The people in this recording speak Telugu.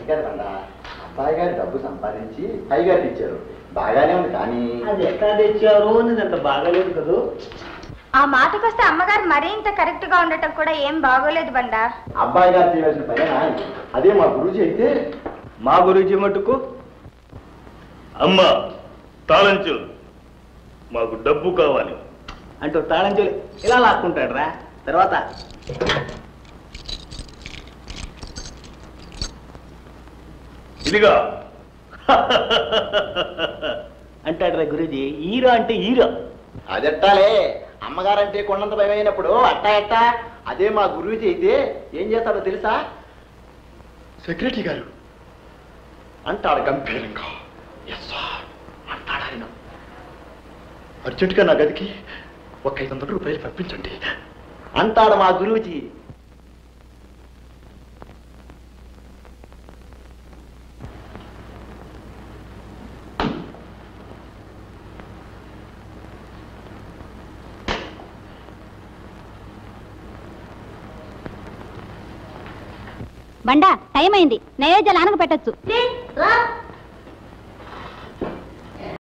కదా బండ, అబ్బాయి గారు డబ్బు సంపాదించి పైగా తెచ్చారు, బాగానే ఉంది. కానీ అది ఎక్కడ తెచ్చారు అనేది అంత బాగాలేదు కదా. ఆ మాటకొస్తే అమ్మగారు మరీ ఇంత కరెక్ట్ గా ఉండటం కూడా ఏం బాగోలేదు బండ. అబ్బాయి గారు చేయవలసిన పైన అదే మా గురూజీ అయితే. మా గురూజీ మటుకు అమ్మ తాళంచు, మాకు డబ్బు కావాలి అంటూ తాళం చెవి ఇలా లాక్కుంటాడు రా. తర్వాత ఇదిగా అంటాడు రా గురూజీ. ఈరా అంటే ఈరా. అదెట్టాలే, అమ్మగారంటే కొండంత భయమైనప్పుడు అట్టా ఎట్టా. అదే మా గురూజీ అయితే ఏం చేస్తాడో తెలుసా? సెక్రటరీ గారు అంటాడు గంభీరంగా. ఎస్ సార్ అంటాడు ఆయన. అర్జెంటుగా నా గదికి ఒక 500 రూపాయలు పంపించండి అంటాడు మా గురూజీ. బండా టైం అయింది, నైవేద్యాలు ఆనక పెట్టచ్చు.